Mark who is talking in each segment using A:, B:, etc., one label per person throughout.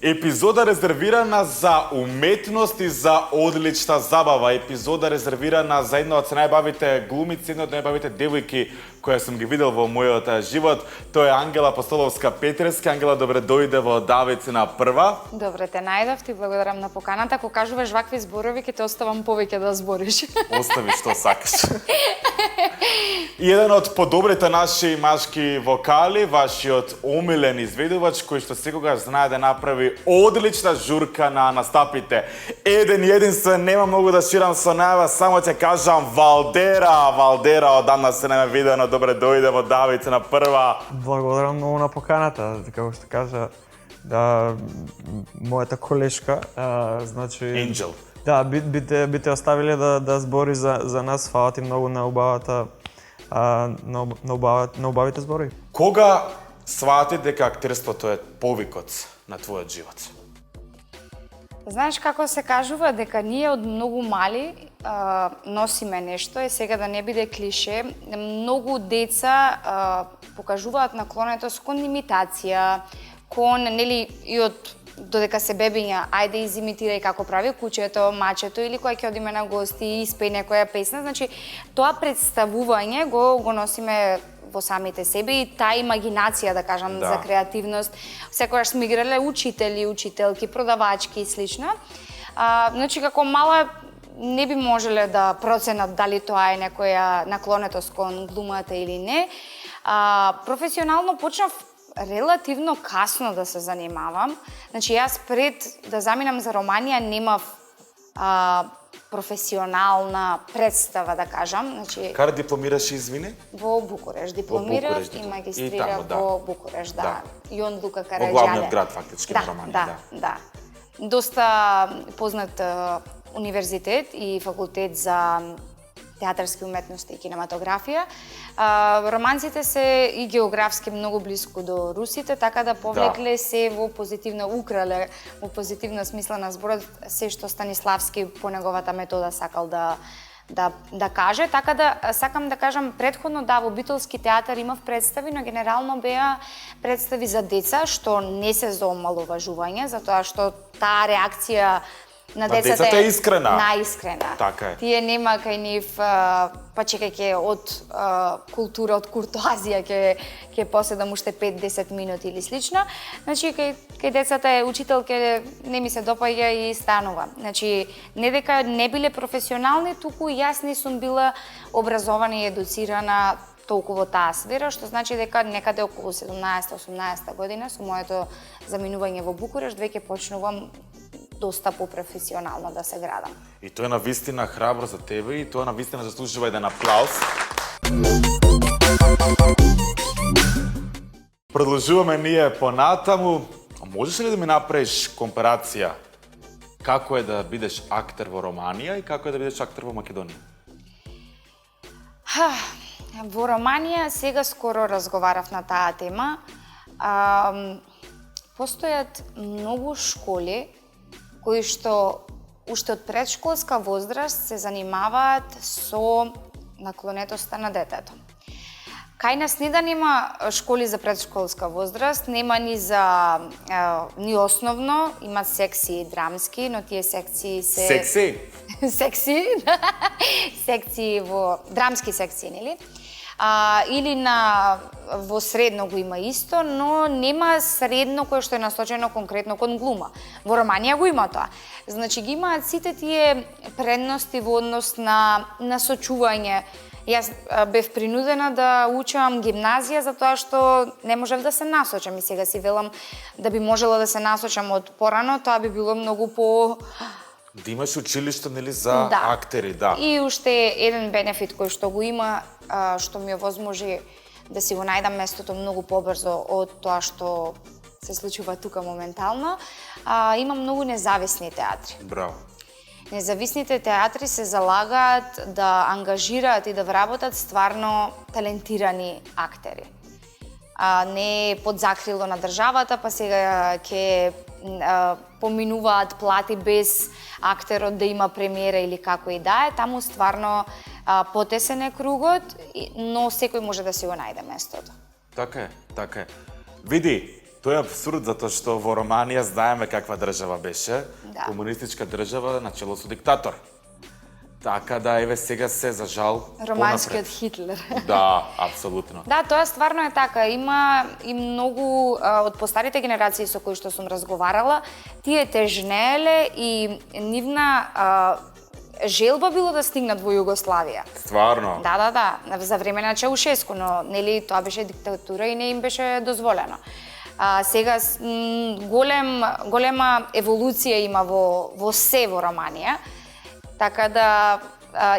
A: Епизода резервирана за уметност и за одлична забава. Епизода резервирана за една од најбавите глумици, една од најбавите девојки која сум ги видел во мојот живот. Тоа е Ангела Апостоловска-Петрески. Ангела, добре дојде во Давицина прва.
B: Добре те најдов, ти благодарам на поканата. Ако кажуваш вакви зборови, ќе те оставам повеќе да збориш.
A: Остави што сакаш. И еден од подобрите наши машки вокали, вашиот омилен изведувач, кој што секогаш знае да направи одлична журка на настапите. Еден и единствен, нема многу да ширам со најава, само ќе кажам Валдера. Валдера, одамна се не ме видено, добре дојде во Давицина прва.
C: Благодарам многу на поканата, како што кажа, мојата колешка, значи...
A: Angel.
C: Да, би те оставиле да збори за нас, фала ти многу на убавата, на убавите збори.
A: Кога свати дека актерството е повикот на твојот живот?
B: Знаеш како се кажува дека ние од многу мали носиме нешто, е сега да не биде клише, многу деца покажуваат наклонетост кон имитација, кон, нели, и од додека се бебиња, ајде изимитирај како прави кучето, мачето или кој ќе одиме на гости и испее некоја песна, значи тоа представување го носиме во самите себе и таа имагинација, да кажам, за креативност. Секогаш сме играле учители, учителки, продавачки и слично. Значи како мала не би можеле да проценат дали тоа е некоја наклонетост кон глумата или не. Професионално почнав релативно касно да се занимавам. Значи, јас пред да заминам за Романија немав професионална представа, да кажам. Значи,
A: Каде дипломираш, извини?
B: Во Букурешт дипломирав и магистрирав во Букурешт, да. Јон Лука Караѓале.
A: Во главниот град, фактички, на Романија,
B: да. Доста познат универзитет и факултет за театарски уметности и кинематографија. Романците се и географски многу блиску до русите, така да повлекле се во позитивна, украле во позитивна смисла на зборот се што Станиславски по неговата метода сакал да каже, така да сакам да кажам претходно да во Битолски театар имав представи, но генерално беа представи за деца, што не се за омаловажување, затоа што таа реакција на децата
A: е искрена.
B: Наискрена.
A: Така е.
B: Тие нема кај нив, па чекај ке од култура, од куртоазија ќе поседам уште 5-10 минути или слично. Значи кај децата е учителке не ми се допаѓа и станува. Значи не дека не биле професионални, туку јас не сум била образована и едуцирана толку во таа сфера, што значи дека некаде околу 17-18 година со моето заминување во Букурешт веќе почнувам доста по-професионално да се градам.
A: И тоа е навистина храбро за тебе и тоа навистина заслужува еден аплауз. Продолжуваме ние понатаму. Можеш ли да ми направиш компарација како е да бидеш актер во Романија и како е да бидеш актер во Македонија?
B: Во Романија сега скоро разговарав на таа тема. Постојат многу школи кои што уште од предшколска возраст се занимаваат со наклонетоста на детето. Кај нас не да нема школи за предшколска возраст, нема ни основно, имат секции драмски, но тие секции се...
A: Секси?
B: Секции во... драмски секции, нели? Или во средно го има исто, но нема средно кое што е насочено конкретно кон глума. Во Романија го има тоа. Значи ги имаат сите тие предности во однос на насочување. Јас бев принудена да учам гимназија затоа што не можев да се насочам и сега си велам да би можела да се насочам од порано, тоа би било многу по...
A: Да имаш училиште, нели, за актери, да.
B: И уште еден бенефит кој што го има, што ми овозможи да си го најдам местото многу побрзо од тоа што се случува тука моментално, има многу независни театри.
A: Браво.
B: Независните театри се залагаат да ангажираат и да вработат стварно талентирани актери. Не под закрило на државата, па сега ќе поминуваат плати без актерот да има премиера или како и да е. Таму стварно потесен е кругот, но секој може да си го најде местото.
A: Така е, така е. Види, Тоа е абсурд затоа што во Романија знаеме каква држава беше,
B: Да.
A: комунистичка држава на чело со диктатор. Така да еве сега се за жал
B: Романскиот
A: понапред.
B: Хитлер.
A: Да, апсолутно.
B: Да, тоа стварно е така. Има и многу од постарите генерации со кои што сум разговарала, тие тежнееле и нивна желба било да стигнат во Југославија.
A: Стварно.
B: Да, за време на Чаушеску, но нели тоа беше диктатура и не им беше дозволено. Сега голема еволуција има во се во Романија. Така да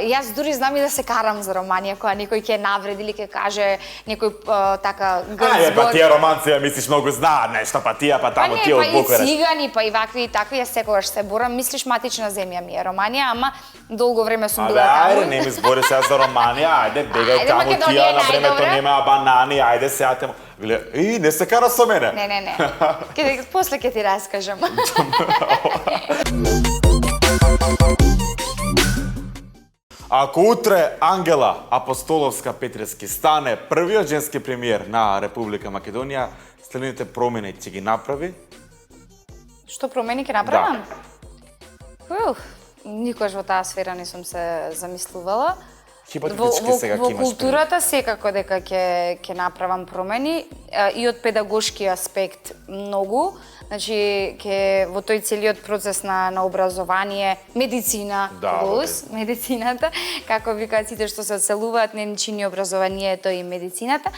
B: јас дури знам и да се карам за Романија, кога некој ќе навреди или ќе каже некој така грд
A: Па
B: збор.
A: тие романци, ја мислиш многу знаат нешто, па таму тие од
B: Па и
A: Букурешт.
B: цигани, па и вакви и такви, јас секогаш се борам. Мислиш матична земја ми е Романија, ама долго време сум била таму.
A: Ајде, не ми збори сега за Романија, ајде, бегај
B: Ајде,
A: таму,
B: Македонија
A: тие
B: е
A: на времето
B: најдобра.
A: немаа банани, ајде сега темо. И не се кара со мене.
B: Не. После ќе ти раскажам.
A: Ако утре Ангела Апостоловска Петрески стане првиот женски премиер на Република Македонија, следните промени ќе ги направи?
B: Што промени ќе направам? Никош во таа сфера не сум се замислувала.
A: Хипотетички сега
B: во
A: ќе имаш
B: културата секако дека ќе направам промени и од педагошки аспект многу. Значи во тој целиот процес на образование, медицина,
A: Да,
B: плюс медицината, како викаат сите што се оцелуваат, не ни чини образованието и медицината.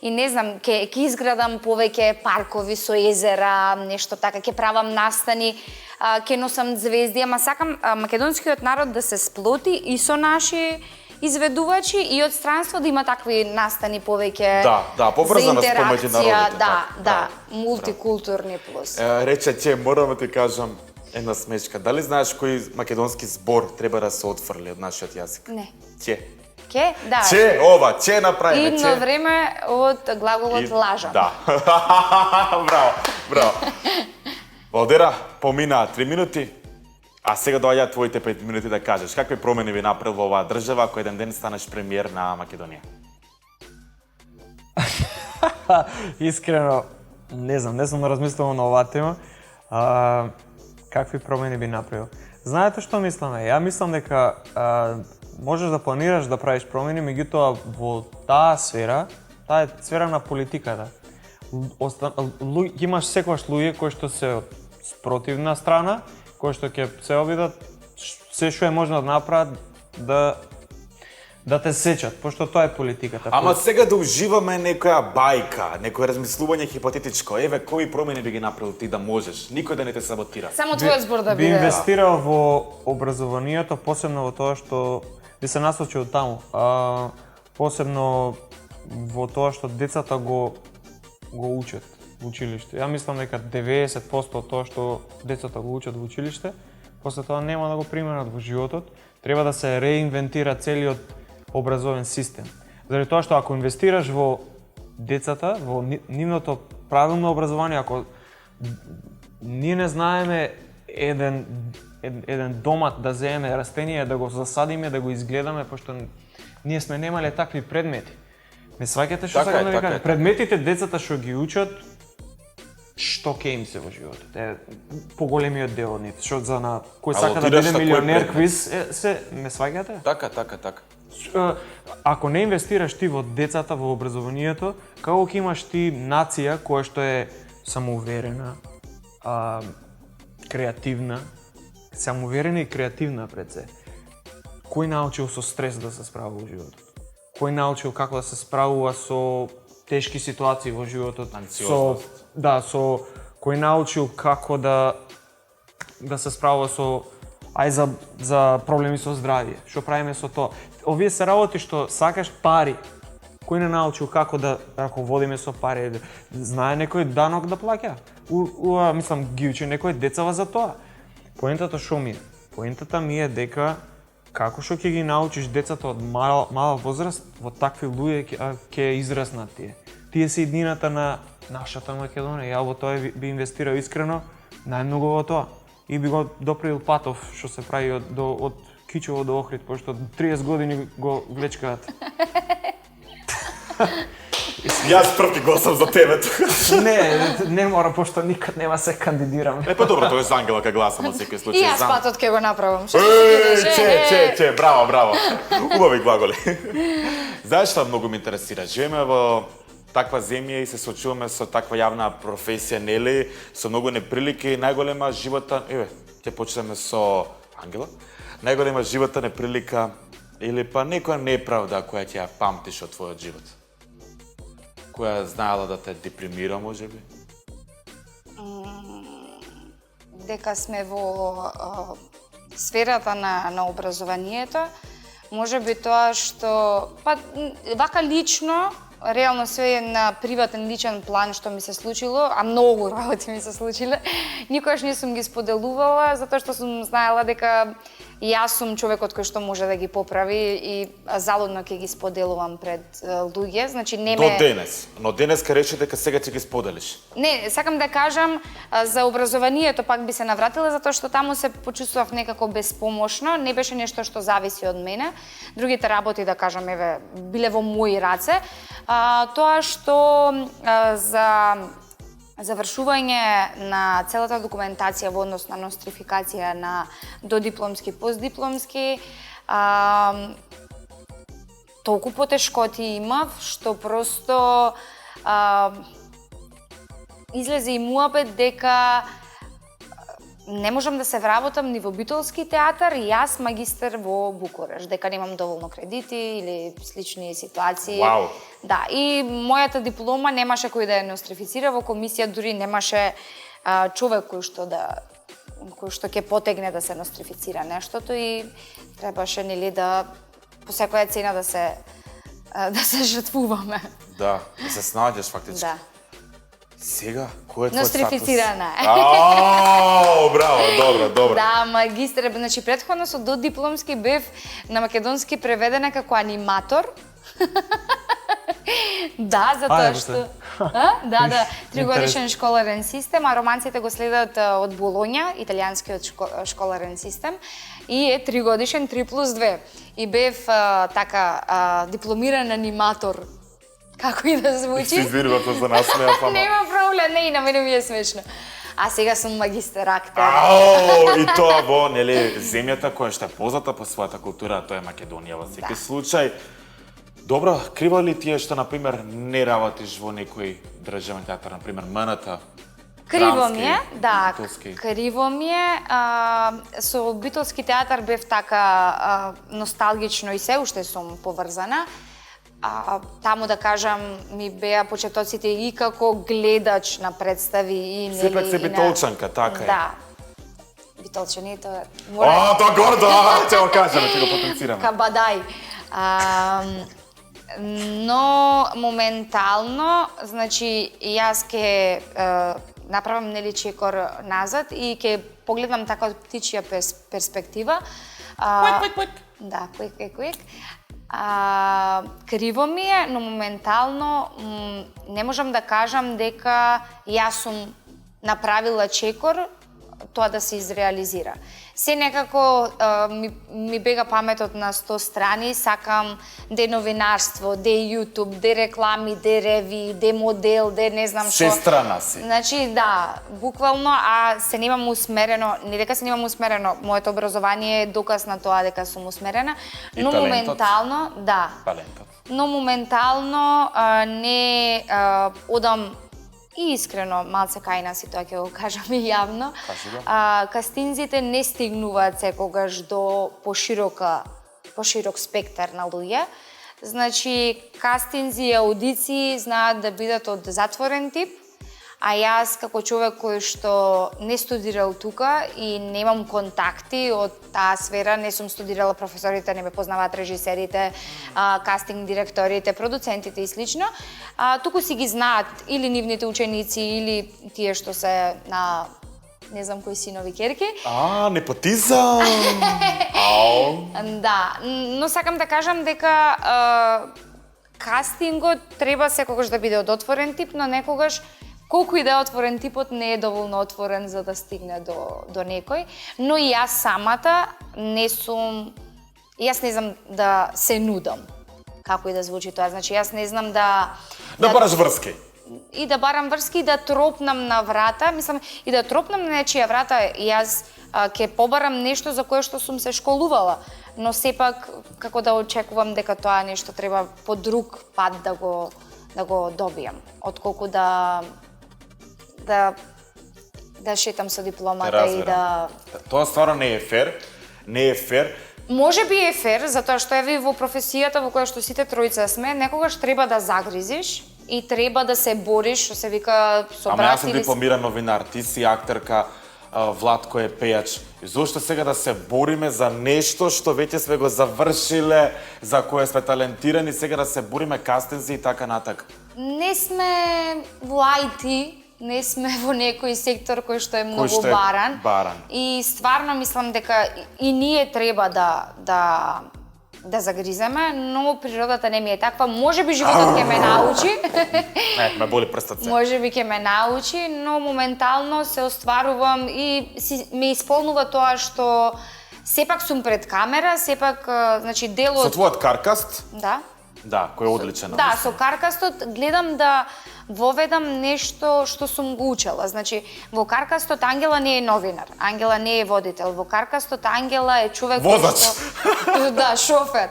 B: И не знам, ќе изградам повеќе паркови со езера, нешто така, ќе правам настани, ќе носам звезди, ама сакам македонскиот народ да се сплоти и со наши изведувачи и од странство да има такви настани повеќе
A: Да, поврзаност помеѓу народите.
B: Да, мултикултурни плюс.
A: Рече, че морам да ти кажам една смешка. Дали знаеш кој македонски збор треба да се отфрли од нашиот јазик?
B: Не.
A: Че.
B: Ке? Да.
A: Че, ова, че направиме,
B: Идно време од глаголот лажам.
A: Да. Браво. Валдера, поминаа 3 минути, а сега доаѓаат твоите 5 минути да кажеш какви промени би направил во оваа држава ако еден ден станеш премиер на Македонија?
C: Искрено, не сум размислувал на оваа тема. Какви промени би направил? Знаете што мислам? Ја мислам дека можеш да планираш да правиш промени, меѓутоа во таа сфера е сфера на политиката. Имаш секогаш луѓе кои што се од спротивна страна, кои што ќе се обидат се што е можно да направат да те сечат, пошто тоа е политиката.
A: Ама сега да уживаме некоја бајка, некој размислување хипотетичко. Еве, кои промени би ги направил ти да можеш? Никој да не те саботира.
B: Само твојот збор да
C: би
B: биде.
C: инвестирал во образованието, посебно во тоа што би се насочил таму. Посебно во тоа што децата го учат во училиште. Ја мислам дека 90% од тоа што децата го учат во училиште, после тоа нема да го применат во животот. Треба да се реинвентира целиот образовен систем. Заради тоа што ако инвестираш во децата, во нивното правилно образование, ако ние не знаеме еден домат да земеме растение, да го засадиме, да го изгледаме, пошто ние сме немале такви предмети. Не сваќате што сакам да ви кажам? Предметите децата што ги учат, што ќе им се во животот. Е поголемиот дел од нив, што за на кој сака да биде милионер квиз, се не сваќате?
A: Така.
C: Ако не инвестираш ти во децата, во образованието, како ќе имаш ти нација која што е самоуверена, креативна, самоуверена и креативна пред се. Кој научил со стрес да се справува во животот? Кој научил како да се справува со тешки ситуации во животот? Со кој научил како да се справува со за проблеми со здравје. Што правиме со тоа? Овие се работи што сакаш пари. Кој не научил како да раководиме со пари? Знае некој данок да плаќа? Мислам, ги учи некој децава за тоа. Поентата што ми е? Поентата ми е дека како што ќе ги научиш децата од мала возраст, во такви луѓе ќе израснат тие. Тие се иднината на нашата Македонија. Ја во тоа би инвестирал искрено најмногу во тоа. И би го доприл патов што се прави од Кичево до Охрид, пошто 30 години го влечкаат.
A: Јас прв ќе гласам за тебе тука.
C: Не мора, пошто никад нема се кандидирам.
A: Па добро, тоа е за Ангела ка гласам во секој случај.
B: И јас патот ќе го направам. Што
A: Браво. Убави глаголи. Знаеш што многу ме интересира? Живееме во таква земја и се соочуваме со таква јавна професија, нели? Со многу неприлики, најголема животна, ќе почнеме со Ангела. Најголема животна неприлика или па некоја неправда која ќе ја памтиш од твојот живот? Која знаела да те депримира, можеби?
B: Дека сме во сферата на образованието, можеби тоа што вака лично, реално све е на приватен личен план што ми се случило, а многу работи ми се случиле, никогаш не сум ги споделувала затоа што сум знаела дека јас сум човекот кој што може да ги поправи и залудно ќе ги споделувам пред луѓе, значи не ме...
A: До денес, но денес ка рече дека сега ќе ги споделиш.
B: Не, сакам да кажам за образованието пак би се навратила затоа што таму се почувствував некако безпомошно, не беше нешто што зависи од мене. Другите работи, да кажам, биле во мои раце. Тоа што за завршување на целата документација во однос на нострификација на додипломски, постдипломски, толку потешкоти имав, што просто излезе и муабет дека не можам да се вработам ни во битолски театар, и јас магистар во Букуреш, дека немам доволно кредити или слични ситуации.
A: Вау.
B: Да, и мојата диплома немаше кој да ја нострифицира, во комисија дури немаше човек кој што ќе потегне да се нострифицира нештото и требаше нели да по секоја цена да се жртвуваме.
A: Да се снаѓаш фактички.
B: Да.
A: Сега, кој е твој статус?
B: Нострифицирана е.
A: Браво, добро.
B: Да, магистар, значи претходно со додипломски бев на македонски преведена како аниматор. Да, затоа што... Да, 3-годишен школарен систем, а романците го следат од Болоња, италијанскиот школарен систем, и е 3-годишен 3+2. И бев дипломиран аниматор. Како и да звучи.
A: Се извинувате за насмеа, па.
B: Нема проблем, не, и на мене ми е смешно. А сега сум магистар актер.
A: И тоа во, нели, земјата која што е позната по својата култура, тоа е Македонија во секој случај. Добро, криво ли ти е што, например, не работиш во некој државен театар, например, МНТ?
B: Криво ми е, да,
A: битолски.
B: криво ми е. Со битолски театар бев така носталгично и се уште сум поврзана. Таму, да кажам, ми беа почетоците и како гледач на представи и нели...
A: Сепак се битолчанка, така е.
B: Да. Битолчаните...
A: Тоа гордо, ќе го кажеме, ќе го потенцираме.
B: Кабадај. Но моментално, значи, јас ќе направам нели чекор назад и ќе погледам така од птичја перспектива. Да, куик. Криво ми е, но моментално не можам да кажам дека јас сум направила чекор тоа да се изреализира. Се некако ми бега паметот на 100 страни, сакам де новинарство, де YouTube, де реклами, де реви, де модел, де не знам што.
A: Сестрана си.
B: Значи, да, буквално, се немам усмерено, не дека се немам усмерено, моето образование е доказ на тоа дека сум усмерена, но моментално, да.
A: Талентот.
B: Но моментално не одам и искрено малце кајна си, тоа ќе го кажам и јавно. Кастинзите не стигнуваат секогаш до поширок спектар на луѓе. Значи, кастинзи и аудиции знаат да бидат од затворен тип, а јас како човек кој што не студирал тука и немам контакти од таа сфера, не сум студирала, професорите не ме познаваат, режисерите, кастинг директорите, продуцентите и слично, туку си ги знаат или нивните ученици, или тие што се на не знам кои синови керки.
A: Непотизам!
B: Да, но сакам да кажам дека кастингот треба секогаш да биде од отворен тип, но некогаш колку и да е отворен типот, не е доволно отворен за да стигне до некој. Но и јас самата јас не знам да се нудам. Како и да звучи тоа. Значи, јас не знам да
A: Да бараш врски.
B: И да барам врски, и да тропнам на врата, мислам, и да тропнам на нечија врата, и јас ќе побарам нешто за кое што сум се школувала, но сепак како да очекувам дека тоа нешто треба по друг пат да го добијам, отколку да шетам со дипломата и да...
A: Тоа стварно не е фер, не е фер.
B: Може би е фер, затоа што еви во професијата во која што сите тројца сме, некогаш треба да загризиш и треба да се бориш, што се вика со
A: Ама
B: брат
A: јас сум
B: или...
A: дипломиран новинар, ти си актерка, Владко е пејач. И зошто сега да се бориме за нешто што веќе сме го завршиле, за кое сме талентирани, сега да се бориме кастинзи и така натака?
B: Не сме во IT, не сме во некој сектор кој што е многу
A: што е баран.
B: И стварно мислам дека и ние треба да загриземе, но природата не ми е таква. Може би животот ќе ме научи.
A: Ме боли прстот се.
B: Може би ќе ме научи, но моментално се остварувам и ме исполнува тоа што сепак сум пред камера, сепак значи дел
A: Со
B: од...
A: твојот каркаст,
B: Да.
A: да, кој е одличен.
B: Да, со каркастот гледам да воведам нешто што сум го учела. Значи, во каркастот Ангела не е новинар, Ангела не е водител. Во каркастот Ангела е човек
A: Возач.
B: што... Да, шофер.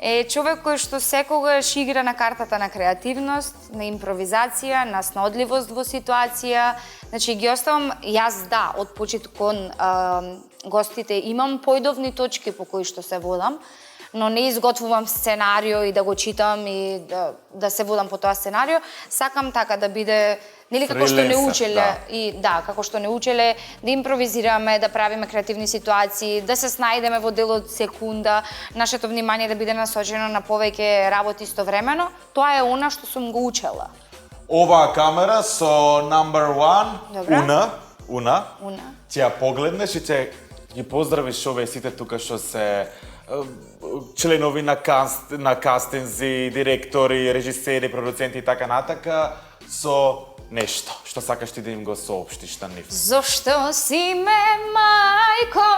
B: Е човек кој што секогаш игра на картата на креативност, на импровизација, на снодливост во ситуација. Значи, ги оставам, јас да, од почет кон гостите имам појдовни точки по кои што се водам, но не изготвувам сценарио и да го читам и да се водам по тоа сценарио. Сакам така да биде, нели како што не
A: Фриленсер,
B: учеле,
A: да.
B: и да, како што не учеле, да импровизираме, да правиме креативни ситуации, да се снајдеме во делот секунда, нашето внимание да биде насочено на повеќе работи истовремено. Тоа е она што сум го учела.
A: Оваа камера со number one,
B: Добра.
A: Уна.
B: Уна.
A: Ќе ја погледнеш и ќе ги поздравиш овие сите тука што се членови на кастинзи, директори, режисери, продуценти и така натака, со нешто што сакаш ти да им го соопштиш на нив.
B: Зошто си ме мајко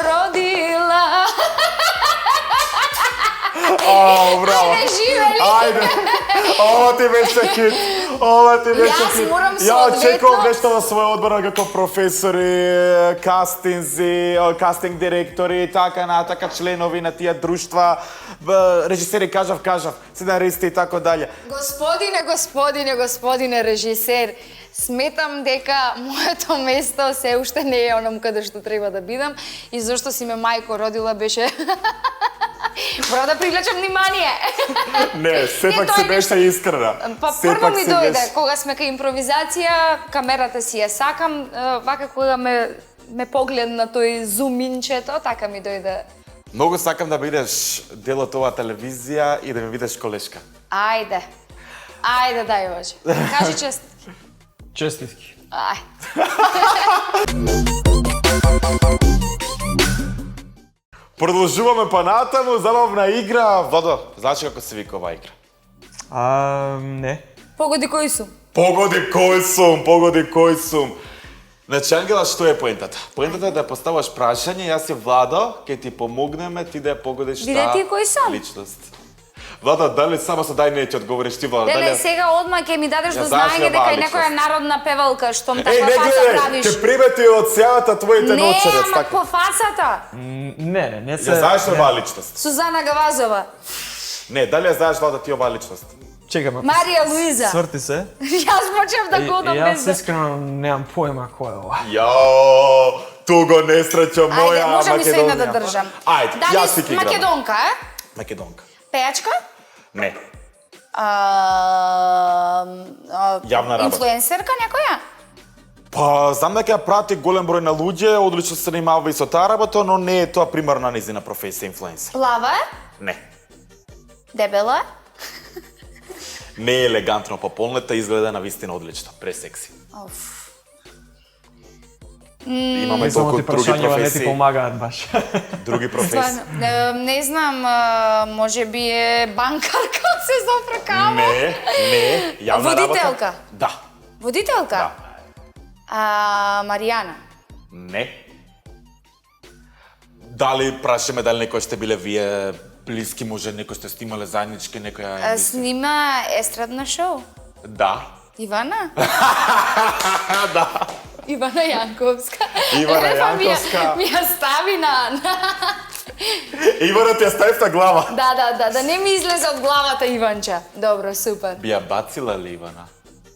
B: родила?
A: Браво!
B: Ајде, живели!
A: Ајде! Ова ти беше хит! Ова ти беше
B: Јас
A: хит!
B: морам
A: Ја очекувам
B: соодветно-
A: нешто во свој одбор како професори, кастинзи, кастинг директори и така натака, членови на тие друштва, режисери кажав, сценаристи и така дале.
B: Господине режисер, сметам дека моето место се уште не е оном каде што треба да бидам и зошто си ме мајко родила беше мора да привлечам внимание.
A: Не, сепак
B: тоа
A: се
B: е
A: беше искрена.
B: Па
A: Сепак
B: прво ми
A: се
B: дојде,
A: беше-
B: кога сме кај импровизација, камерата си ја сакам, вака кога ме погледна тој зуминчето, така ми дојде.
A: Многу сакам да бидеш дел од оваа телевизија и да ми бидеш колешка.
B: Ајде, дај Боже. Кажи чест.
C: Честитки.
B: Ај.
A: Продолжуваме па натаму, забавна игра. Владо, знаеш како се вика оваа игра?
C: Не.
B: Погоди кои сум.
A: Погоди кој сум. Значи, Ангела, што е поентата? Поентата е да поставаш прашање, јас и Владо, ќе ти помогнеме, ти да ја погодиш
B: Биде ти кој сум?
A: личност. Владо, дали само со дај не ќе одговориш ти, Владо?
B: Леле,
A: Дали...
B: сега одма ќе ми дадеш
A: Ја
B: до
A: знаеш ли
B: знаење дека
A: оваа
B: е некоја
A: личност?
B: народна певалка, штом
A: Еј,
B: таква
A: не
B: фаца
A: гледај,
B: правиш.
A: ќе примети од сејата твоите
B: Не,
A: ночерец,
B: ама
A: така.
B: по фацата.
C: Не се...
A: Ја знаеш ли оваа личност?
B: Сузана Гавазова.
A: Не, дали ја знаеш, Владо, ти оваа личност?
C: Чекам.
B: Марија Луиза.
C: Сврти се.
B: Јас почнав да годам
C: Јас
B: без да...
C: искрено немам појма кој е ова.
A: Јао, туго несреќо моја
B: Ајде, можам и со една да
A: Македонија.
B: држам.
A: Ајде, јас ти
B: Дали
A: ги играм.
B: Македонка, е?
A: Македонка.
B: Пејачка?
A: Не. Јавна работа.
B: Инфлуенсерка некоја?
A: Па, знам дека ја прати голем број на луѓе, одлично се занимава и со таа работа, но не е тоа примарна низина професија инфлуенсер.
B: Плава е?
A: Не.
B: Дебела е?
A: Не е елегантно пополнета, изгледа на вистина одлично, пресекси.
B: Оф.
A: Имаме
C: Само
A: толку
C: ти
A: други
C: прашањава не ти
A: професии.
C: помагаат баш.
A: Други професии.
B: Стварно, не знам, може би е банкарка се зафркава.
A: Не, јавна
B: Водителка?
A: работа. Да.
B: Водителка? Маријана.
A: Не. Дали прашаме дали некој сте биле вие блиски, може некој сте снимале заеднички некоја емисија?
B: Снима естрадно шоу.
A: Да.
B: Ивана?
A: Да.
B: Ивана Јанковска.
A: Ивана
B: Па
A: Јанковска.
B: Ми ја стави на...
A: Ивана ти ја ставив на глава.
B: Да не ми излезе од главата Иванча. Добро, супер.
A: Би ја бацила ли Ивана?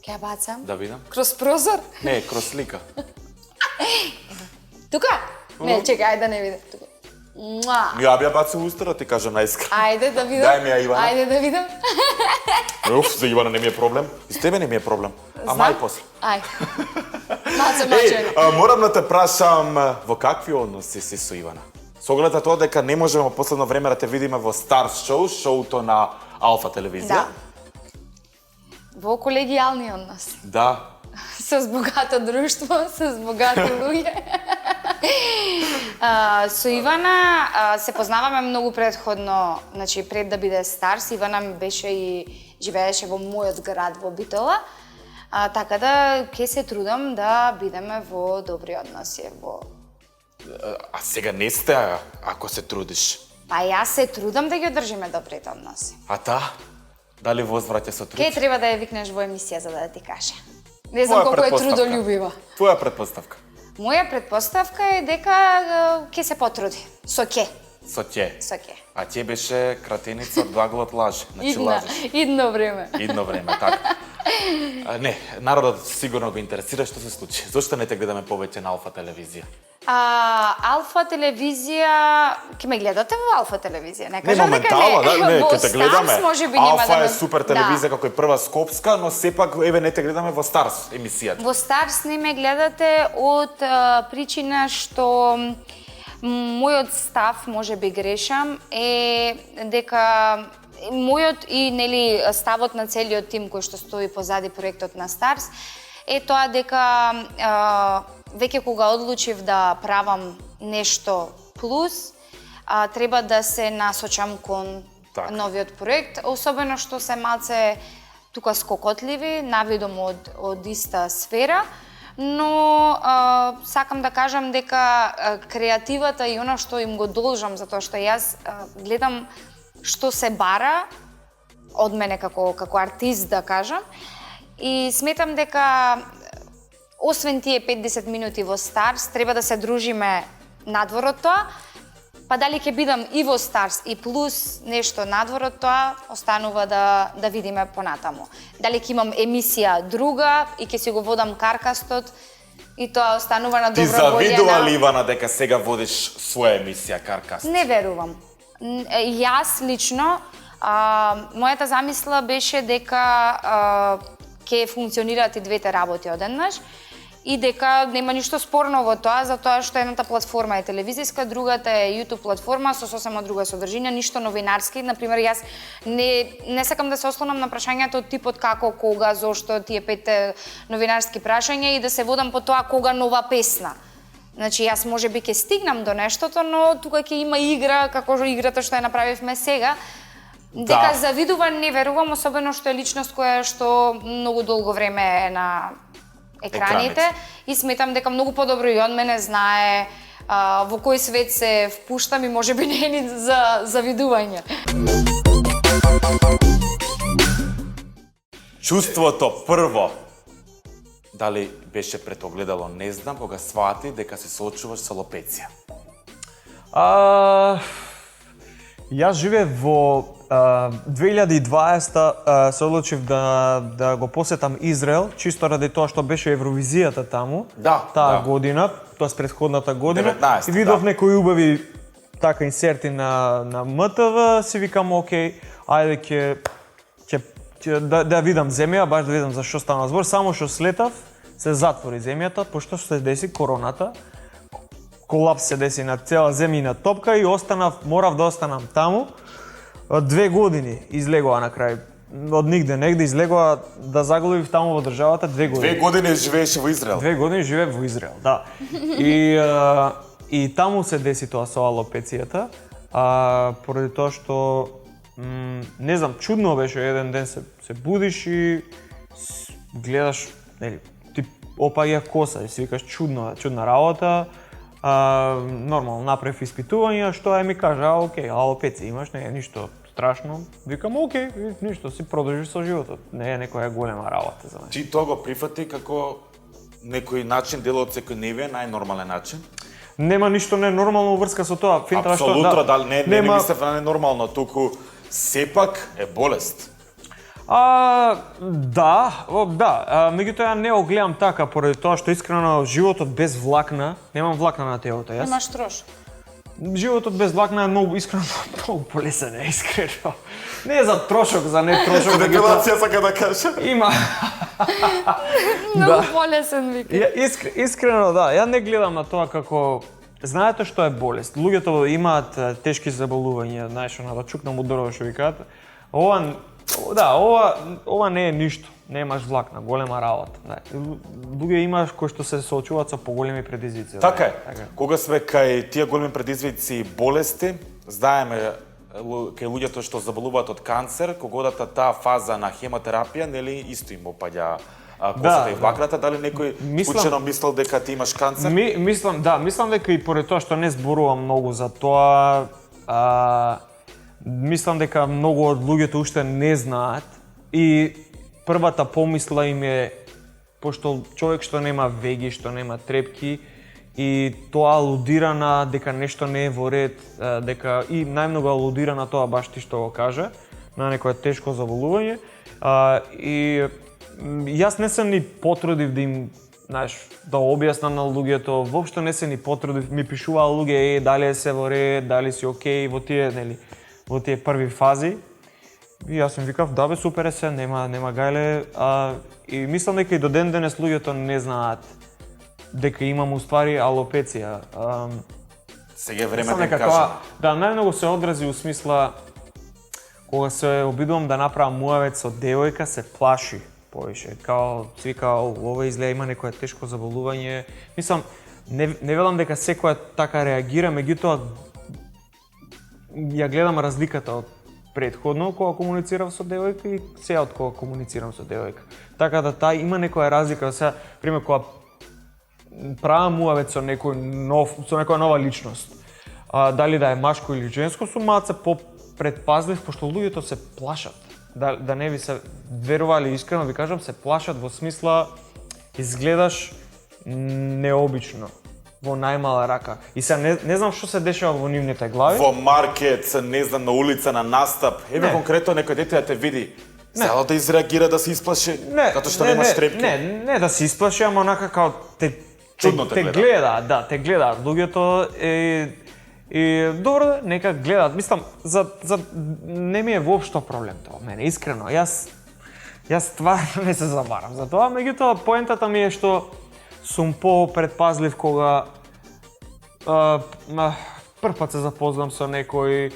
B: Ќе ја бацам?
A: Да видам.
B: Кроз прозор?
A: Не, кроз слика.
B: Тука? Не, чекај, ајде да не видам. Тука. Муа.
A: Ја би ја бацил устара, ти кажам наискрено.
B: Ајде да видам.
A: Дај ми ја, Ивана.
B: Ајде да видам.
A: Уф, за Ивана не ми е проблем. И с тебе не ми е проблем. Ама ај после.
B: Ај. Маца
A: Еј,
B: мачене.
A: морам да те прашам во какви односи си со Ивана? Со оглед на тоа дека не можеме во последно време да те видиме во Старс шоу, шоуто на Алфа телевизија.
B: Да. Во колегијални односи.
A: Да.
B: С богато друштво, с богати луѓе. Со Ивана се познаваме многу предходно, значи пред да биде Старс, Ивана беше и живееше во мојот град во Битола. Така да ќе се трудам да бидеме во добри односи во...
A: А сега не сте, ако се трудиш.
B: Па јас се трудам да ги одржиме добрите односи.
A: А та? Дали возвраќа со труд?
B: Ке треба да ја викнеш во емисија за да ти каже. Не знам
A: Твоја
B: колку е
A: претпоставка.
B: трудолюбива.
A: Твоја претпоставка.
B: Моја претпоставка е дека ќе се потруди. Со ке.
A: Со ќе.
B: Со ке.
A: А ќе беше кратеница од глаголот лаже. Значи лажеш.
B: Идно време.
A: Идно време, така. Не, народот сигурно го интересира што се случи. Зошто не те гледаме повеќе на Алфа телевизија?
B: Алфа телевизија, ќе ме гледате во Алфа телевизија? Не
A: Не,
B: кажам дека
A: моментално, да, не,
B: Во
A: ќе те гледаме.
B: Старс можеби нема
A: Алфа
B: да
A: е супер телевизија како и прва скопска, но сепак еве не те гледаме во Старс емисијата.
B: Во Старс не ме гледате од причина што мојот став, можеби грешам, е дека мојот и нели ставот на целиот тим кој што стои позади проектот на Старс е тоа дека веќе кога одлучив да правам нешто плюс, треба да се насочам кон
A: Така.
B: новиот проект, особено што се малце тука скокотливи, навидом од иста сфера, но сакам да кажам дека креативата и она што им го должам, затоа што јас гледам што се бара од мене како артист, да кажам, и сметам дека освен тие 50 минути во Старс, треба да се дружиме надвор од тоа, па дали ќе бидам и во Старс и плюс нешто надвор од тоа, останува да видиме понатаму. Дали ќе имам емисија друга и ќе си го водам каркастот, и тоа останува на
A: Ти
B: добра волја
A: завидува
B: на...
A: ли, Ивана, дека сега водиш своја емисија Каркаст?
B: Не верувам. Јас лично, мојата замисла беше дека ќе функционираат и двете работи одеднаш и дека нема ништо спорно во тоа, затоа што едната платформа е телевизиска, другата е YouTube платформа со сосема друга содржина, ништо новинарски. Например, јас не сакам да се ослонам на прашањата од типот како, кога, зошто, тие 5 новинарски прашања и да се водам по тоа кога нова песна. Значи, јас можеби ќе стигнам до нештото, но тука ќе има игра, како играта што ја направивме сега. Дека завидува не верувам, особено што е личност која што многу долго време е на екраните и сметам дека многу подобро и од мене знае во кој свет се впуштам и можеби не е ни за завидување.
A: Чувството прво, дали беше пред огледало, не знам, кога свати дека се соочуваш со лопеција.
C: Јас живеев во 2020 се одлучив да го посетам Израел, чисто ради тоа што беше Евровизијата таму, таа година, тоест претходната година,
A: 19,
C: и видов некои убави така инсерти на МТВ, си викам окей, ајде ќе да видам земја, баш да видам за што стана збор, само што слетав, се затвори земјата, пошто се деси короната, колапс се деси на цела земјина топка и морав да останам таму. 2 години излегува на крај. Од нигде негде излегува да заглавив таму во државата 2 години.
A: 2 години живееше во Израел?
C: 2 години живеев во Израел, да. И таму се деси тоа со алопецијата, поради тоа што не знам, чудно беше, еден ден се будиш и гледаш, нели, ти опаѓа коса и си викаш чудна работа. Нормално направив испитувања, што ми кажа, окей, алопеција имаш, не е ништо страшно. Викам, окей, ништо, си продолжиш со животот. Не е некоја голема работа за мене.
A: Ти тоа го прифати како некој начин, дел од секојдневие, најнормален начин?
C: Нема ништо ненормално врска со тоа. Финтава што
A: Апсолутно, да, не мислев на ненормално, туку сепак е болест.
C: Меѓутоа ја не го гледам така, поради тоа што искрено животот без влакна, немам влакна на телото јас.
B: Имаш трошок.
C: Животот без влакна е многу искрено, многу полесен е, искрено. Не е за трошок, за не трошок.
A: Декалација сака да кажа.
C: Има.
B: Многу полесен вика.
C: Искрено, да. Ја не гледам на тоа како... Знаете што е болест? Луѓето имаат тешки заболувања, знаеш, да чукнам удорова што викаат. Ова не е ништо. Немаш влакна, голема работа. Луѓе имаш кои што се соочуваат со поголеми предизвици.
A: Така е. Кога сме кај тие големи предизвици и болести, знаеме кај луѓето што заболуваат од канцер, кога одат таа фаза на хемотерапија, нели исто им опаѓа косата и влакната, дали некој случајно мислел дека ти имаш канцер?
C: Мислам дека и поради тоа што не зборувам многу за тоа, мислам дека многу од луѓето уште не знаат и првата помисла им е, пошто човек што нема веги, што нема трепки, и тоа алудира на дека нешто не е во ред, дека и најмногу алудира на тоа баш ти што го кажа, на некое тешко заболување. И јас не се ни потрудив да им, знаеш, да објаснам на луѓето, воопшто не се ни потрудив, ми пишуваа луѓе, дали се во ред, дали си окей во тие, нели, во тие први фази. И јас им викав, да бе, супер е се, нема гајле, и мислам дека и до ден денес луѓето не знаат дека имам уствари алопеција.
A: Сега е време да им кажам.
C: Да, најмногу се одрази у смисла, кога се обидувам да направам муавет со девојка, се плаши повише. Као, свика, ова изгледа има некое тешко заболување. Мислам, не велам дека секоја така реагира, меѓутоа ја гледам разликата од претходно кога комуницирав со девојка и сега од кога комуницирам со девојка. Така да таа има некоја разлика, сега пример кога правам муавет со некоја нова личност. Дали да е машко или женско, сум малце по-предпазлив, пошто луѓето се плашат. Да не ви се верували искрено, ви кажам, се плашат во смисла изгледаш необично во најмала рака. И сега не знам што се дешава во нивните глави.
A: Во маркет, не знам, на улица, на настап, конкретно некој дете да те види. Цело да изреагира, да се исплаши, затоа што немаш трепки.
C: Не да се исплаши, ама онака као те гледа, да, те гледаат луѓето и добро, нека гледаат. Мислам, не ми е воопшто проблем тоа, мене, искрено. Јас стварно не се забарам за тоа, меѓутоа поентата ми е што сум по-предпазлив кога прв пат се запознам со некој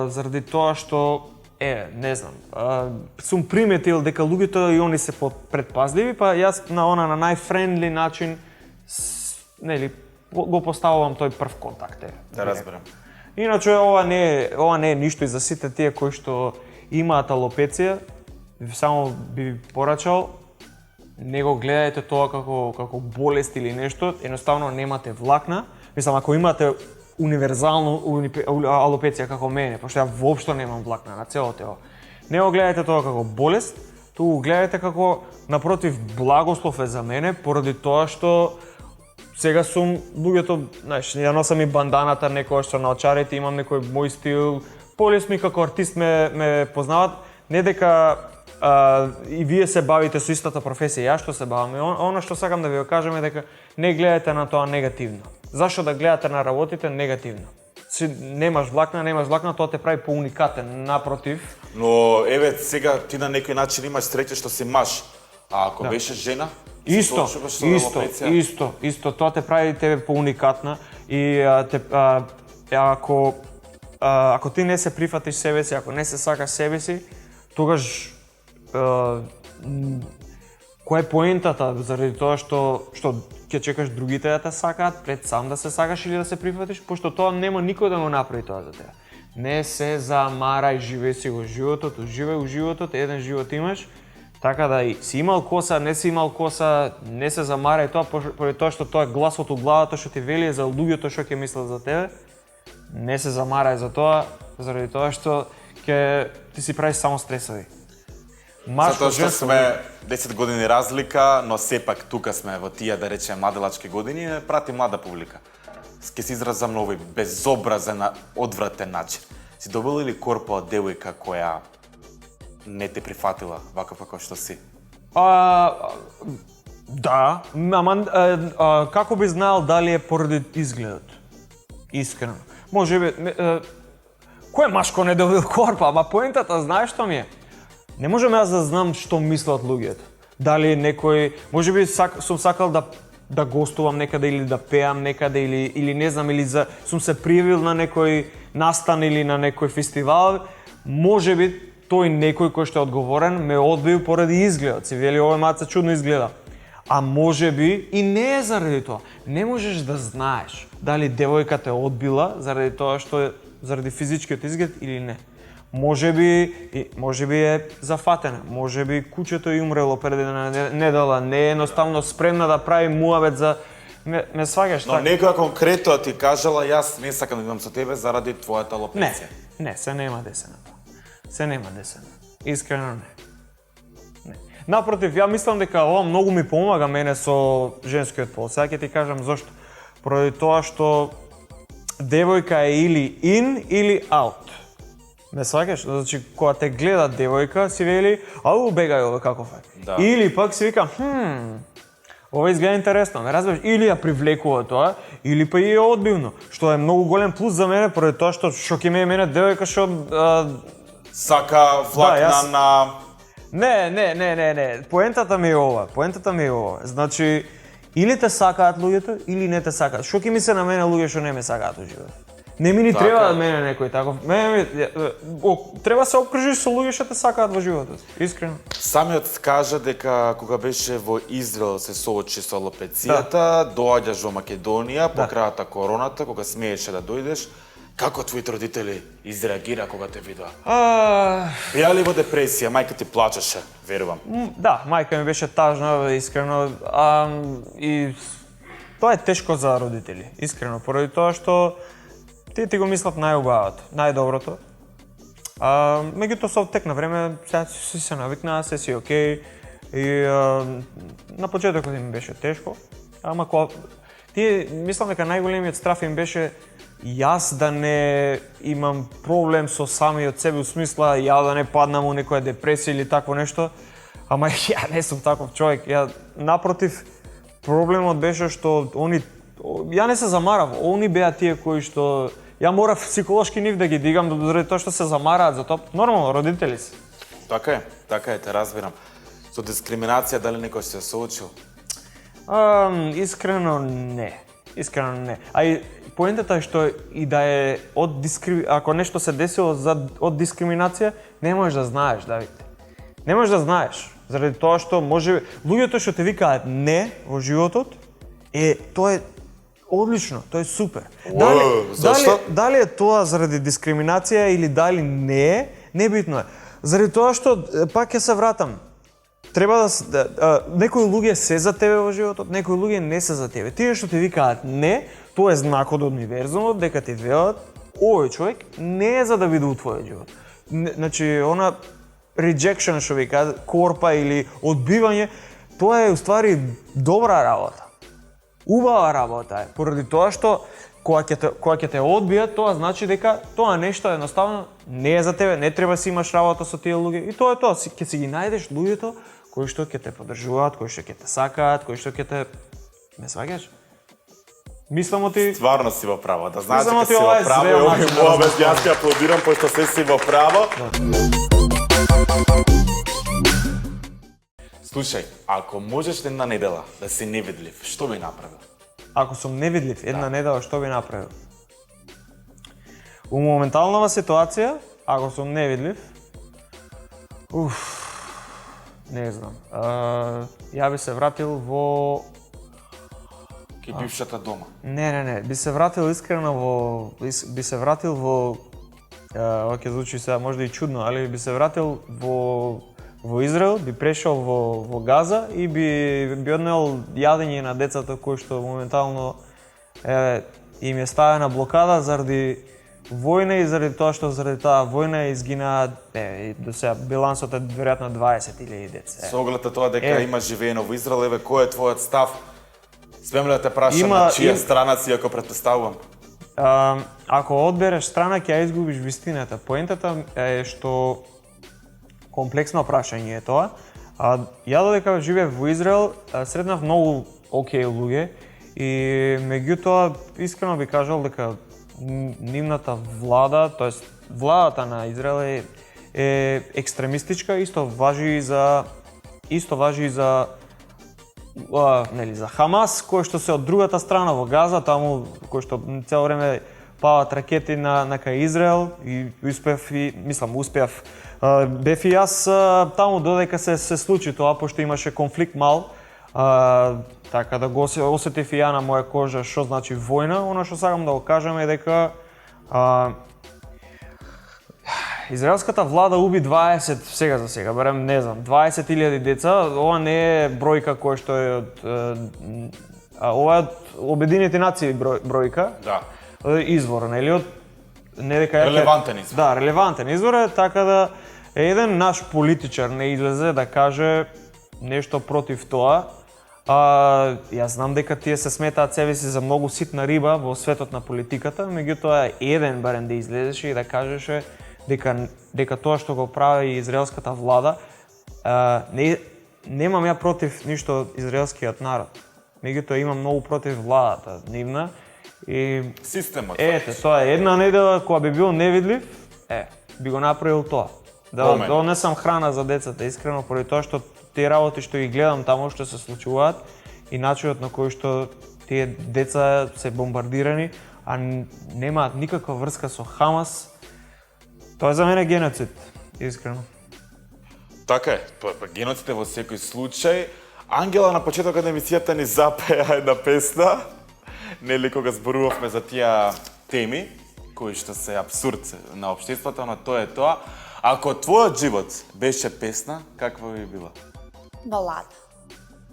C: заради тоа што не знам, сум приметил дека луѓето и они се предпазливи, па јас на најфрендли начин нели го поставувам тој прв контакт.
A: Да разберам.
C: Иначе ова не е ништо и за сите тие кои што имаат алопеција, само би порачал, не го гледајте тоа како болест или нешто, едноставно немате влакна. Мислам, ако имате универзално алопеција како мене, пошто ја воопшто немам влакна на цело тело. Не го гледајте тоа како болест, туку гледајте како, напротив, благослов е за мене, поради тоа што сега сум луѓето, знаеш, ја носам и банданата некоја што на очарите, имам некој мој стил, полесно и како артист ме познават, не дека и вие се бавите со истата професија, јас што се бавам. Оно што сакам да ви го кажам е дека не гледате на тоа негативно. Зашто да гледате на работите негативно? Немаш влакна, тоа те прави поуникатен, напротив.
A: Но еве сега ти на некој начин имаш среќа што си маж, а ако беше жена,
C: Исто, тоа те прави тебе поуникатна и ако ти не се прифатиш себе си, ако не се сакаш себе си, тогаш која е поентата заради тоа што ќе чекаш другите да те сакаат пред сам да се сакаш или да се прифатиш, пошто тоа нема никој да го направи тоа за тебе. Не се замарај, живеј си го животот, уживај у животот, еден живот имаш, Така да и си имал коса, не си имал коса, не се замарај тоа поради тоа што тоа е гласот у главата што ти вели за луѓето што ќе мислат за тебе. Не се замарај за тоа, заради тоа што ќе ти си правиш само стресови.
A: Затоа што сме 10 години разлика, но сепак тука сме во тие, да речем, младелачки години и прати млада публика. Ке се изразам на овој безобразен, одвратен начин. Си добил или корпа од девојка која не те прифатила вака како што си?
C: Да, ама како би знаел дали е поради изгледот? Искрено. Можеби кој машко не добил корпа, ама поентата знаеш што ми е? Не можам јас да знам што мислат луѓето. Дали некој, можеби сум сакал да гостувам некаде или да пеам некаде или не знам, или сум се пријавил на некој настан или на некој фестивал, можеби тој некој кој што е одговорен ме одбил поради изгледот. Си вели овој маца чудно изгледа. А можеби и не е заради тоа. Не можеш да знаеш дали девојка те одбила заради тоа што заради физичкиот изглед или не. Можеби е зафатена, можеби куќето е умрело пред една недела, не е едноставно спремна да прави муавет за ме сваѓаш
A: така. Но некоја конкретно ти кажала јас не сакам да идам со тебе заради твојата лопеција.
C: Не, се нема десена тоа. Се нема десена. Искрено не. Напротив, ја мислам дека ова многу ми помага мене со женскиот пол. Сега ќе ти кажам зошто. Поради тоа што девојка е или in или out. Ме сваќаш? Значи, кога те гледа девојка, си вели, ау, бегај овој каков е.
A: Да.
C: Или пак си вика, ова изгледа интересно, ме разбираш? Или ја привлекува тоа, или па и е одбивно, што е многу голем плюс за мене, поради тоа што ќе ме мене девојка што
A: сака влакна на...
C: Не. Поентата ми е ова. Значи, или те сакаат луѓето, или не те сакаат. Што ќе ми се на мене луѓе што не ме сакаат во живот? Не ми треба да мене некој таков. Треба се окружиш со луѓе што те сакаат во животот. Искрено.
A: Самиот кажа дека кога беше во Израел се соочи со алопецијата, доаѓаш во Македонија по крајата короната, кога смееше да дојдеш. Како твоите родители изреагира кога те видоа? Беа ли во депресија? Мајка ти плачеше, верувам.
C: Да, мајка ми беше тажна, искрено. И тоа е тешко за родители, искрено, поради тоа што ти го мислат најубавото, најдоброто. Меѓутоа со тек на време сега се навикнаа, се си окей. И на почетокот им беше тешко, ама кога мислам дека најголемиот страф им беше јас да не имам проблем со самиот себе, у смисла ја да не паднам у некоја депресија или такво нешто. Ама ја не сум таков човек. Ја напротив, проблемот беше што ја не се замарав, они беа тие кои што ја морав психолошки нив да ги дигам заради тоа што се замараат за тоа. Нормално, родители си.
A: Така е, те разбирам. Со дискриминација дали некој се соочил?
C: Искрено не. А и поентата е што и да е ако нешто се десило од дискриминација, не можеш да знаеш, Давид. Не можеш да знаеш, заради тоа што може луѓето што те викаат не во животот, тоа е одлично, тоа е супер. Дали е тоа заради дискриминација или дали не е, небитно е. Заради тоа што пак ќе се вратам. Треба некои луѓе се за тебе во животот, некои луѓе не се за тебе. Тие што ти викаат не, тоа е знак од универзумот дека ти велат овој човек не е за да биде у твојот живот. Значи, она rejection што вика, корпа или одбивање, тоа е уствари добра работа. Убава работа е, поради тоа што кога ќе те одбијат, тоа значи дека тоа нешто едноставно не е за тебе, не треба си имаш работа со тие луѓе. И тоа е тоа, ќе си ги најдеш луѓето кои што ќе те поддржуваат, кои што ќе те сакаат, кои што ќе те... Ме сваѓаш? Мислам ти...
A: Стварно си во право, да знаеш дека си во право и овој муавет јас ќе аплодирам, пошто се си во право. Слушај, ако можеш една недела да си невидлив, што би направил?
C: Ако сум невидлив една недела, што би направил? У моменталнава ситуација, ако сум невидлив, не знам. Ја би се вратил во...
A: Ке бившата дома.
C: Не. Би се вратил искрено во... Ова ќе звучи сега можда и чудно, али би се вратил во во Израел, би прешол во Газа и би однел јадење на децата кои што моментално им е ставена блокада заради војна и заради тоа што заради таа војна изгинаа до сега билансот е веројатно 20.000 деца.
A: Со оглед на тоа дека има живеено во Израел, еве кој е твојот став? Смем ли да те прашам на чија страна си, ако претпоставувам?
C: Ако одбереш страна, ќе ја изгубиш вистината. Поентата е што комплексно прашање е тоа. Ја додека живеев во Израел, сретнав многу окей луѓе и меѓутоа искрено би кажал дека нивната влада, тоест владата на Израел е екстремистичка, исто важи и за Хамас, кој што се од другата страна во Газа, таму кој што цело време палат ракети на кај Израел и успеав бев и јас таму додека се случи тоа, пошто имаше конфликт мал, така да го осетив и ја на моја кожа што значи војна. Она што сакам да го кажам е дека израелската влада уби 20, барем не знам, 20.000 деца. Ова не е бројка која што е од ова е од Обединените нации бројка.
A: Да.
C: Извор, нели од не дека
A: релевантен извор.
C: Да, релевантен извор е, така да еден наш политичар не излезе да каже нешто против тоа. Јас знам дека тие се сметаат себе си за многу ситна риба во светот на политиката, меѓутоа еден барем да излезеше и да кажеше дека тоа што го прави израелската влада, немам ја против ништо израелскиот народ. Меѓутоа имам многу против владата нивна и
A: системот.
C: Ете, тоа е една недела кога би бил невидлив, би го направил тоа. Да донесам храна за децата, искрено, поради тоа што тие работи што ги гледам таму што се случуваат и начинот на кој што тие деца се бомбардирани, а немаат никаква врска со Хамас. Тоа е за мене геноцид, искрено.
A: Така е, геноцид е во секој случај. Ангела на почетокот на емисијата ни запеа една песна, нели кога зборувавме за тие теми кои што се апсурд на општеството, но тоа е тоа. Ако твојот живот беше песна, каква би била?
B: Балада.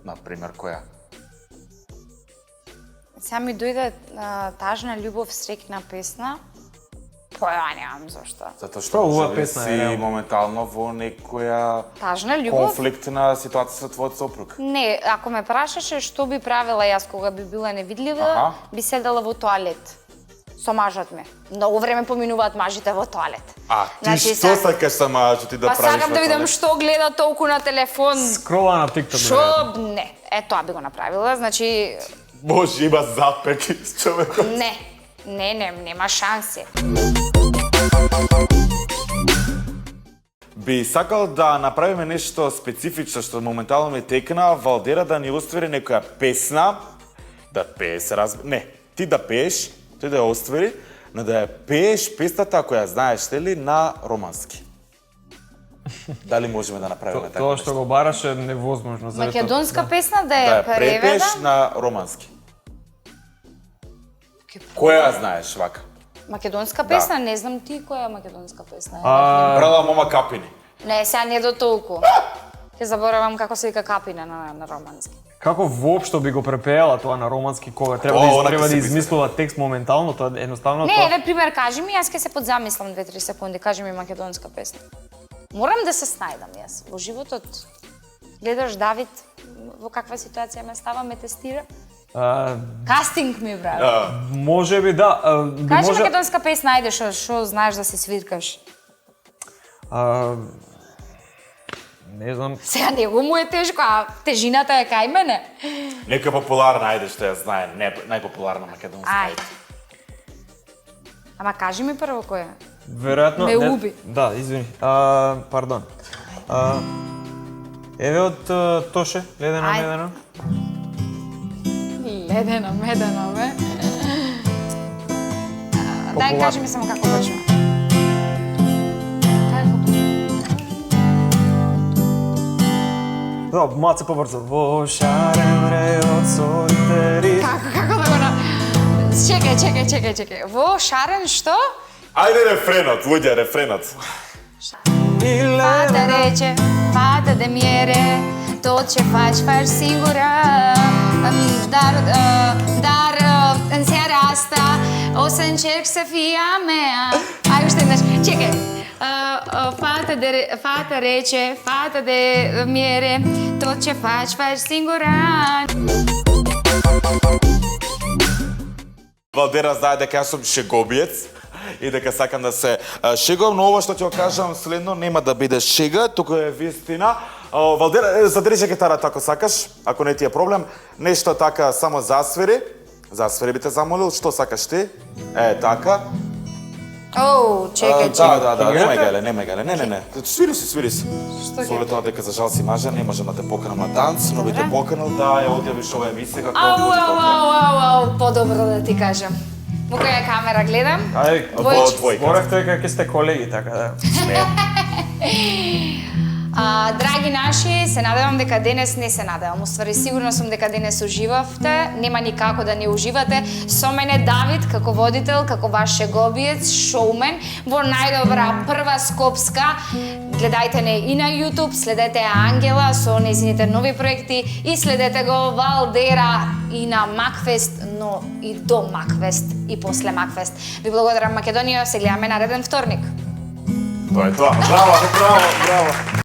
A: Например, која?
B: Сега ми дојде тажна љубов, срекна песна. Која немам зашто.
A: Затоа што може си моментално во некоја
B: тажна љубов,
A: конфликтна ситуација со твојот сопруг.
B: Не, ако ме прашаше што би правила јас кога би била невидлива, би седела во тоалет со мажот ме. Многу време поминуваат мажите во тоалет.
A: Ти што сакаш са мажот ти да правиш?
B: Па сакам да видам што гледа толку на телефон.
C: Скрола на TikTok.
B: Што? Не. Тоа би го направила, значи...
A: Може, има запеки с човекот.
B: Нема шанси.
A: Би сакал да направиме нешто специфично што моментално ми текна, Валдера да ни оствари некоја песна, да пее се не, ти да пееш, тој да ја оствари, но да ја пееш песната која знаеш ли на романски. Дали можеме да направиме така
C: нешто? Тоа што го бараш е невозможно.
B: Македонска песна да ја преведам?
A: Да ја препееш на романски. Која знаеш вака?
B: Македонска песна? Не знам ти која македонска песна е.
A: Брала мома Капини.
B: Не, сега не до толку. Ќе заборавам како се вика Капина на романски.
C: Како воопшто би го препеела тоа на романски кога треба да измислува текст моментално, тоа едноставно
B: тоа. Не, пример кажи ми, јас ќе се подзамислам 2-3 секунди, кажи ми македонска песна. Морам да се снајдам јас. Во животот гледаш Давид во каква ситуација ме става, ме тестира. Кастинг ми прави.
C: Може би да.
B: Кажи македонска песна, ајде што знаеш да се свиркаш.
C: Не знам.
B: Сега него му е тешко, а тежината е кај мене.
A: Нека популарна, ајде што ја знае, најпопуларна македонска.
B: Ајде. Ама кажи ми прво која.
C: Веројатно
B: ме уби.
C: Да, извини. Пардон. Еве од Тоше, Ледено медено.
B: Ледено медено, бе. Дај кажи ми само како почнува.
C: Да, маце побрзо. Во шарен реот солитери.
B: Како да го на... Чекај. Во шарен што?
A: Ајде рефренот, луѓе, рефренот.
B: Fata rece, fata de miere, tot ce faci singură. Dar în seara asta o să încerc să fii a mea. Ai știi, ce că fata rece, fata de miere, tot ce faci singură.
A: Валдера знае дека јас сум шеговиец и дека сакам да се шегувам, но ова што ќе го кажам следно нема да биде шега, туку е вистина. Валдера, задржи гитарата ако сакаш, ако не ти е проблем. Нешто така само засвири. Засвири би те замолил, што сакаш ти? Така.
B: Оу, чекај.
A: Да, немај гале, не. Свири си.
B: Што
A: Со тоа дека за жал си мажа, не можам да те поканам на танц, но би те поканал да ја одјавиш ова емисија како
B: Ау, подобро да ти кажам. Во која камера гледам?
C: Ај,
A: двојка.
C: зборавте дека ќе сте колеги, така да.
B: Драги наши, се надевам дека денес не се надевам. Уствари, сигурно сум дека денес уживавте. Нема никако да не уживате. Со мене Давид, како водител, како ваш шеговиец, шоумен, во најдобра прва скопска. Гледајте не и на YouTube, следете Ангела со незините нови проекти и следете го Валдера и на Макфест, но и до Макфест и после Макфест. Ви благодарам Македонија, се гледаме нареден вторник.
A: Тоа е тоа. Браво.